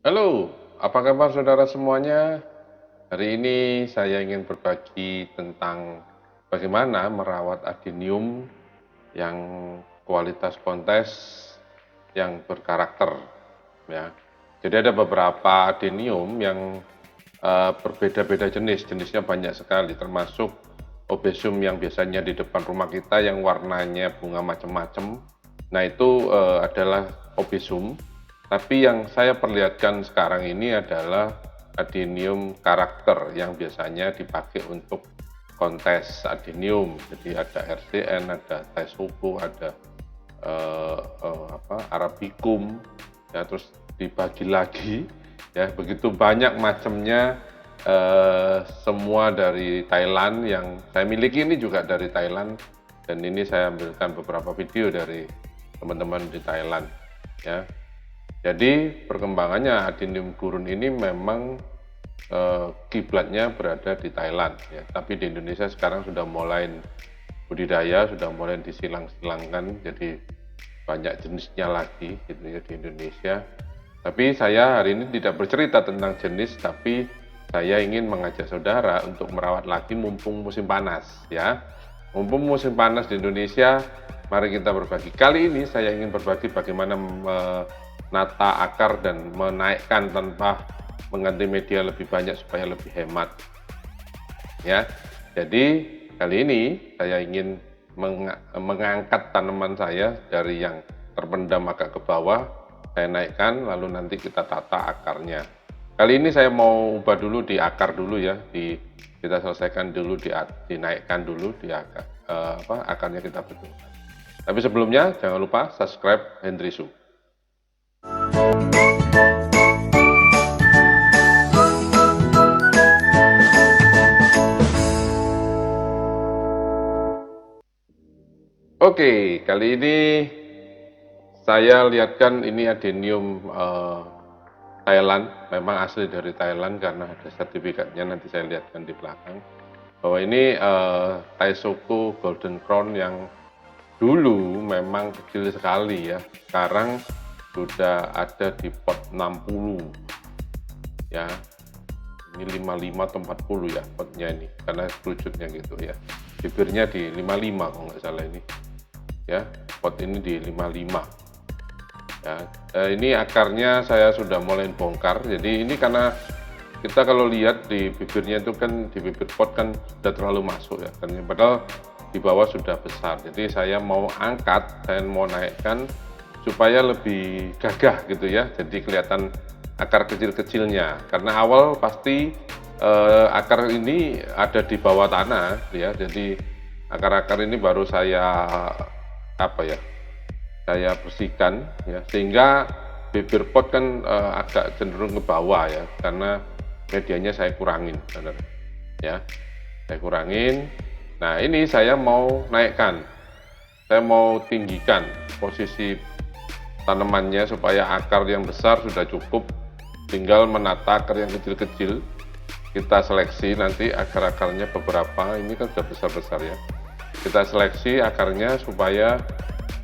Halo, apa kabar saudara semuanya? Hari ini saya ingin berbagi tentang bagaimana merawat adenium yang kualitas kontes yang berkarakter, ya. Jadi ada beberapa adenium yang berbeda-beda jenis, jenisnya banyak sekali, termasuk obesium yang biasanya di depan rumah kita yang warnanya bunga macam-macam. Nah itu adalah obesium, tapi yang saya perlihatkan sekarang ini adalah adenium karakter yang biasanya dipakai untuk kontes adenium. Jadi ada RCN, ada Taisoko, ada Arabicum, ya terus dibagi lagi, ya begitu banyak macamnya, semua dari Thailand. Yang saya miliki ini juga dari Thailand, dan ini saya ambilkan beberapa video dari teman-teman di Thailand, ya. Jadi perkembangannya adenium gurun ini memang kiblatnya berada di Thailand, ya. Tapi di Indonesia sekarang sudah mulai budidaya, sudah mulai disilang-silangkan, jadi banyak jenisnya lagi gitu ya di Indonesia. Tapi saya hari ini tidak bercerita tentang jenis, tapi saya ingin mengajak saudara untuk merawat lagi mumpung musim panas, ya. Mumpung musim panas di Indonesia, mari kita berbagi. Kali ini saya ingin berbagi bagaimana menata akar dan menaikkan tanpa mengganti media lebih banyak supaya lebih hemat, ya. Jadi kali ini saya ingin mengangkat tanaman saya dari yang terpendam agak ke bawah, saya naikkan, lalu nanti kita tata akarnya. Kali ini saya mau ubah dulu di akar dulu ya, kita selesaikan dulu, dinaikkan dulu di akar, akarnya kita betulkan. Tapi sebelumnya jangan lupa subscribe Hendry Su. Oke, kali ini saya lihatkan ini adenium Thailand, memang asli dari Thailand karena ada sertifikatnya, nanti saya lihatkan di belakang. Bahwa ini Taisoko Golden Crown yang dulu memang kecil sekali ya, sekarang sudah ada di pot 60 ya. Ini 55 atau 40 ya potnya ini, karena kerucutnya gitu ya. Bibirnya di 55 kalau nggak salah ini. Ya, pot ini di 55. Ya, ini akarnya saya sudah mulai bongkar. Jadi ini karena kita kalau lihat di bibirnya itu kan, di bibir pot kan sudah terlalu masuk ya, kan padahal di bawah sudah besar. Jadi saya mau angkat, saya mau naikkan supaya lebih gagah gitu ya. Jadi kelihatan akar kecil-kecilnya. Karena awal pasti akar ini ada di bawah tanah ya. Jadi akar-akar ini baru saya saya bersihkan ya, sehingga bibir pot kan agak cenderung ke bawah ya, karena medianya saya kurangin, benar ya, saya kurangin. Nah ini saya mau naikkan, saya mau tinggikan posisi tanamannya supaya akar yang besar sudah cukup, tinggal menata akar yang kecil-kecil. Kita seleksi nanti akar-akarnya beberapa, ini kan sudah besar-besar ya, kita seleksi akarnya supaya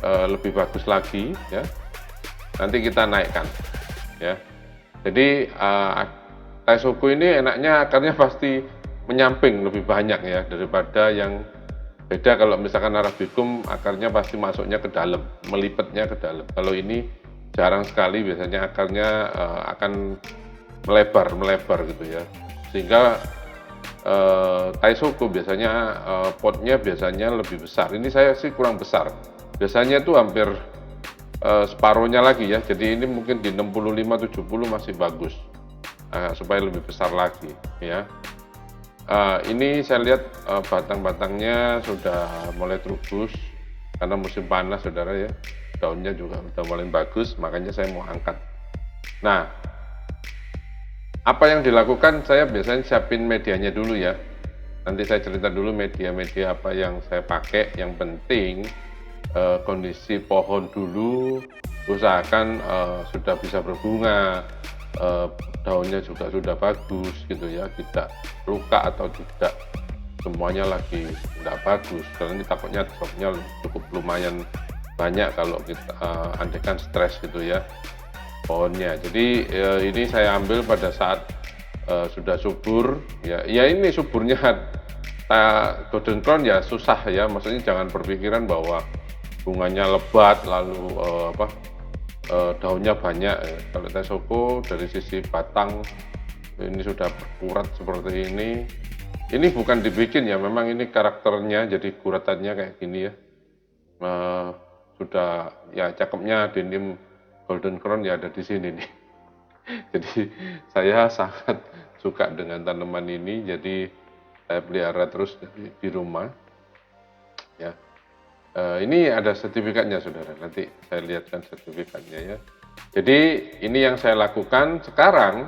lebih bagus lagi ya, nanti kita naikkan ya. Jadi Taisoko ini enaknya akarnya pasti menyamping lebih banyak ya daripada yang beda. Kalau misalkan Arabicum akarnya pasti masuknya ke dalam, melipatnya ke dalam. Kalau ini jarang sekali, biasanya akarnya akan melebar gitu ya, sehingga Taisoko biasanya potnya biasanya lebih besar. Ini saya sih kurang besar, biasanya itu hampir separuhnya lagi ya. Jadi ini mungkin di 65-70 masih bagus, supaya lebih besar lagi ya. Ini saya lihat batang-batangnya sudah mulai terubus karena musim panas saudara ya, daunnya juga sudah mulai bagus, makanya saya mau angkat. Nah apa yang dilakukan, saya biasanya siapin medianya dulu ya. Nanti saya cerita dulu media-media apa yang saya pakai. Yang penting kondisi pohon dulu, usahakan sudah bisa berbunga, daunnya juga sudah bagus gitu ya, tidak luka atau tidak semuanya lagi tidak bagus, karena ini takutnya stoknya cukup lumayan banyak kalau kita andaikan stres gitu ya. pohonnya. Jadi ini saya ambil pada saat sudah subur, ya ini suburnya. Golden crown ya susah ya, maksudnya jangan berpikiran bahwa bunganya lebat lalu daunnya banyak. Kalau Tesoko dari sisi batang ini sudah berkurat seperti ini bukan dibikin ya, memang ini karakternya, jadi kuratannya kayak gini ya. Sudah ya, cakepnya Adenium golden crown ya ada di sini nih. Jadi saya sangat suka dengan tanaman ini, jadi saya pelihara terus di rumah ya. Ini ada sertifikatnya saudara, nanti saya lihatkan sertifikatnya ya. Jadi ini yang saya lakukan sekarang.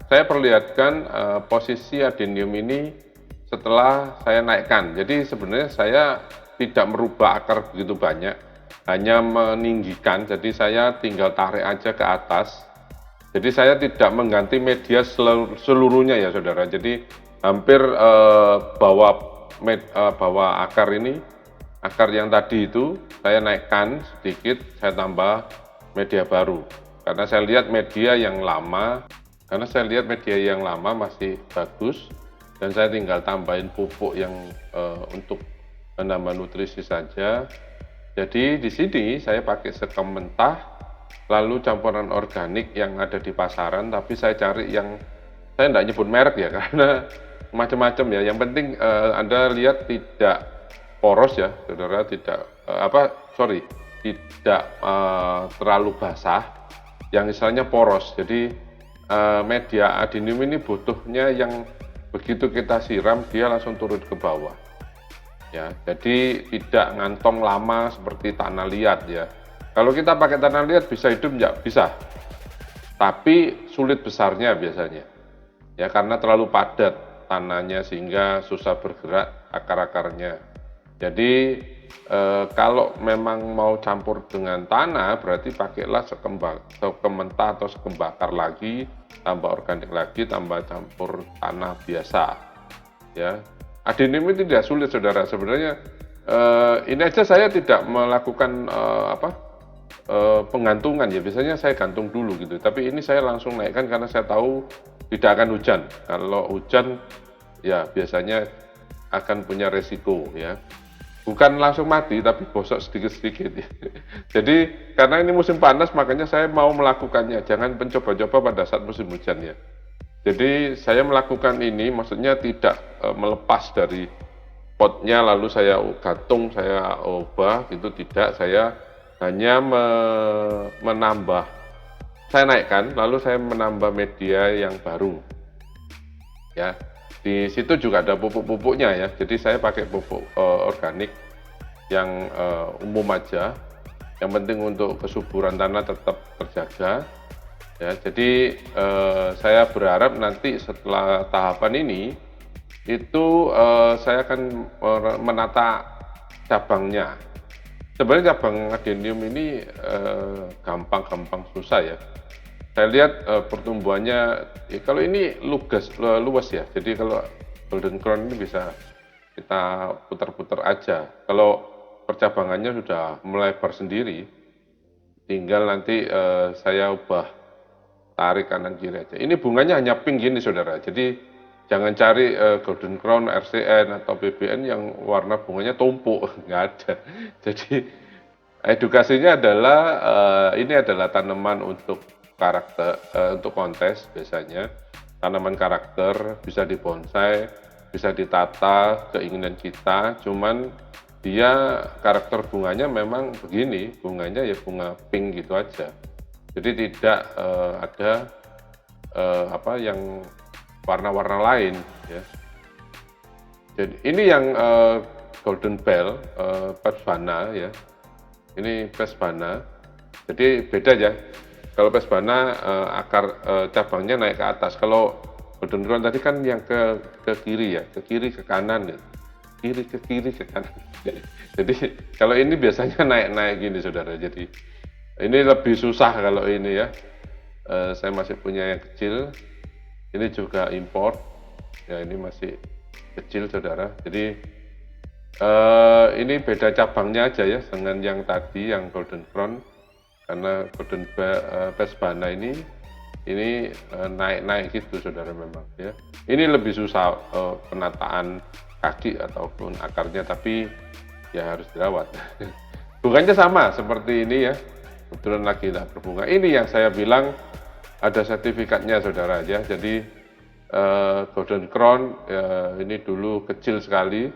Saya perlihatkan posisi adenium ini setelah saya naikkan. Jadi sebenarnya saya tidak merubah akar begitu banyak, hanya meninggikan. Jadi saya tinggal tarik aja ke atas. Jadi saya tidak mengganti media seluruhnya ya saudara. Jadi hampir bawa akar ini, akar yang tadi itu saya naikkan sedikit, saya tambah media baru. Karena saya lihat media yang lama masih bagus, dan saya tinggal tambahin pupuk yang untuk menambah nutrisi saja. Jadi di sini saya pakai sekem mentah, lalu campuran organik yang ada di pasaran, tapi saya cari yang, saya tidak nyebut merek ya karena macam-macam ya. Yang penting Anda lihat tidak poros ya saudara, tidak tidak terlalu basah, yang istilahnya poros. Jadi media adenium ini butuhnya yang begitu kita siram dia langsung turun ke bawah ya, jadi tidak ngantong lama seperti tanah liat ya. Kalau kita pakai tanah liat bisa hidup nggak? Bisa, tapi sulit besarnya biasanya ya, karena terlalu padat tanahnya sehingga susah bergerak akar-akarnya. Jadi kalau memang mau campur dengan tanah, berarti pakailah sekem mentah atau sekem bakar lagi, tambah organik lagi, tambah campur tanah biasa ya. Adenium ini tidak sulit saudara, sebenarnya ini aja saya tidak melakukan penggantungan ya, biasanya saya gantung dulu gitu, tapi ini saya langsung naikkan karena saya tahu tidak akan hujan. Kalau hujan ya biasanya akan punya resiko ya, bukan langsung mati tapi gosok sedikit-sedikit ya. Jadi karena ini musim panas makanya saya mau melakukannya, jangan mencoba-coba pada saat musim hujan ya. Jadi saya melakukan ini maksudnya tidak melepas dari potnya lalu saya gantung, saya ubah gitu, tidak. Saya hanya menambah, saya naikkan lalu saya menambah media yang baru ya. Di situ juga ada pupuk-pupuknya ya, jadi saya pakai pupuk organik yang umum aja, yang penting untuk kesuburan tanah tetap terjaga ya. Jadi saya berharap nanti setelah tahapan ini itu saya akan menata cabangnya. Sebenarnya cabang adenium ini gampang-gampang susah ya. Saya lihat pertumbuhannya ya, kalau ini luas ya, jadi kalau golden crown ini bisa kita putar-putar aja. Kalau percabangannya sudah melebar sendiri, tinggal nanti saya ubah, tarik kanan kiri aja. Ini bunganya hanya pink gini saudara, jadi jangan cari golden crown, RCN atau BBN yang warna bunganya tumpuk, nggak ada. Jadi edukasinya adalah ini adalah tanaman untuk karakter, untuk kontes biasanya. Tanaman karakter bisa dibonsai, bisa ditata keinginan kita, cuman dia karakter bunganya memang begini, bunganya ya bunga pink gitu aja. Jadi tidak ada yang warna-warna lain ya. Jadi ini yang golden bell, Pespana ya. Ini Pespana. Jadi beda ya. Kalau Pespana akar cabangnya naik ke atas. Kalau golden crown tadi kan yang ke kiri ya, ke kiri ke kanan ya. Kiri ke kanan. Jadi kalau ini biasanya naik-naik gini saudara. Jadi ini lebih susah kalau ini ya. Saya masih punya yang kecil. Ini juga import. Ya ini masih kecil saudara. Jadi ini beda cabangnya aja ya dengan yang tadi yang golden crown. karena Pespana ini naik-naik gitu saudara memang ya. Ini lebih susah penataan kaki ataupun akarnya, tapi ya harus dirawat. Bunganya sama seperti ini ya, kebetulan lagi tidak berbunga. Ini yang saya bilang ada sertifikatnya saudara ya. Jadi Golden Crown ini dulu kecil sekali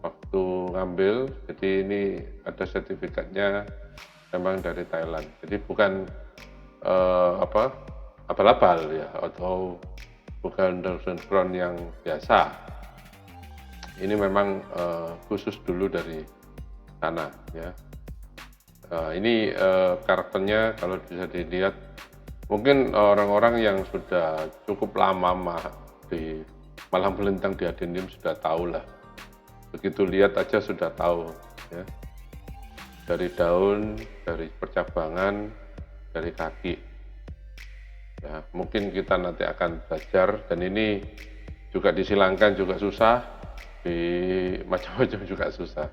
waktu ngambil, jadi ini ada sertifikatnya memang dari Thailand. Jadi bukan abal-abal ya, atau bukan Golden Crown yang biasa. Ini memang khusus dulu dari sana ya. Ini karakternya kalau bisa dilihat, mungkin orang-orang yang sudah cukup lama di malam melintang di adenium sudah tahu lah. Begitu lihat aja sudah tahu ya. Dari daun, dari percabangan, dari kaki. Ya, mungkin kita nanti akan belajar, dan ini juga disilangkan juga susah, di macam-macam juga susah.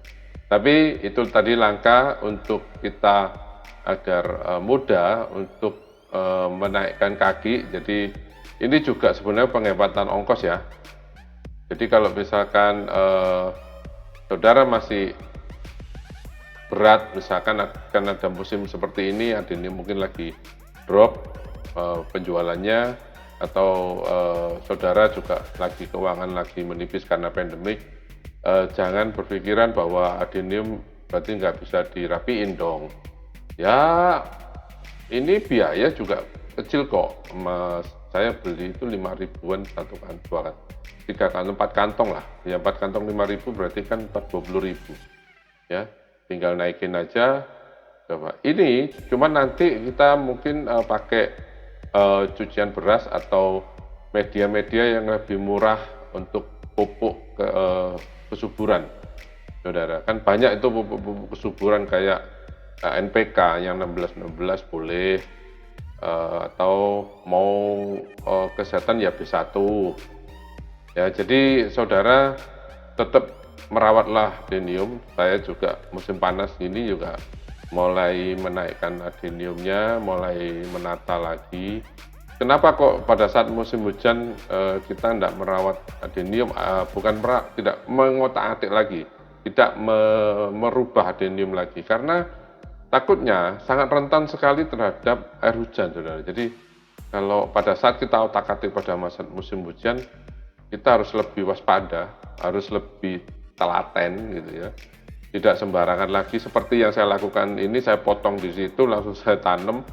Tapi itu tadi langkah untuk kita agar mudah untuk menaikkan kaki. Jadi ini juga sebenarnya penghematan ongkos ya. Jadi kalau misalkan saudara masih berat, misalkan akan ada musim seperti ini mungkin lagi drop penjualannya, atau saudara juga lagi keuangan lagi menipis karena pandemik, jangan berpikiran bahwa adenium berarti nggak bisa dirapiin dong ya. Ini biaya juga kecil kok, saya beli itu 5.000-an satu kan, 3 kantong, 4 kantong lah ya. 4 kantong 5.000 berarti kan 20.000 ya. Tinggal naikin aja. Coba ini cuman nanti kita mungkin pakai cucian beras atau media-media yang lebih murah untuk pupuk kesuburan saudara. Kan banyak itu pupuk kesuburan kayak NPK yang 16-16 boleh, atau mau kesehatan ya B1 ya. Jadi saudara tetap merawatlah adenium. Saya juga musim panas ini juga mulai menaikkan adeniumnya, mulai menata lagi. Kenapa kok pada saat musim hujan kita tidak merawat adenium? Bukan tidak mengotak-atik lagi, tidak merubah adenium lagi, karena takutnya sangat rentan sekali terhadap air hujan saudara. Jadi kalau pada saat kita otak-atik pada masa musim hujan, kita harus lebih waspada, harus lebih telaten gitu ya. Tidak sembarangan lagi seperti yang saya lakukan ini. Saya potong di situ, langsung saya tanam,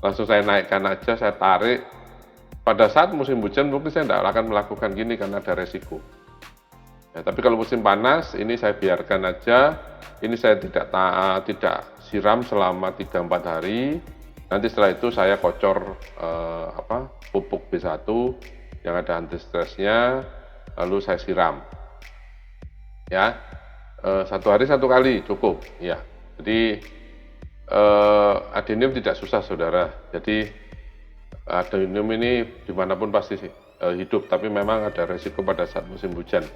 langsung saya naikkan aja, saya tarik. Pada saat musim hujan mungkin saya tidak akan melakukan gini karena ada resiko ya. Tapi kalau musim panas ini saya biarkan aja. Ini saya tidak siram selama 3-4 hari. Nanti setelah itu saya kocor pupuk B1 yang ada anti stresnya, lalu saya siram ya. 1 hari 1 kali cukup ya. Jadi adenium tidak susah saudara. Jadi adenium ini dimanapun pasti hidup, tapi memang ada resiko pada saat musim hujan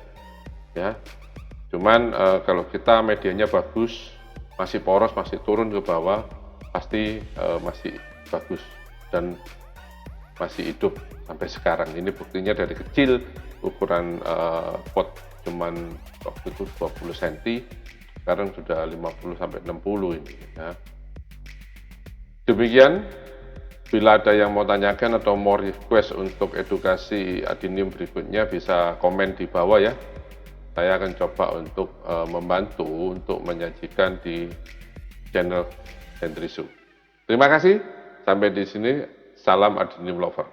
ya. Cuman kalau kita medianya bagus, masih poros, masih turun ke bawah, pasti masih bagus dan masih hidup sampai sekarang. Ini buktinya dari kecil, ukuran pot cuman waktu itu 20 cm, sekarang sudah 50 sampai 60 ini ya. Demikian, bila ada yang mau tanyakan atau mau request untuk edukasi adenium berikutnya, bisa komen di bawah ya. Saya akan coba untuk membantu untuk menyajikan di channel Hendrisu. Terima kasih, sampai di sini. Salam adenium lover.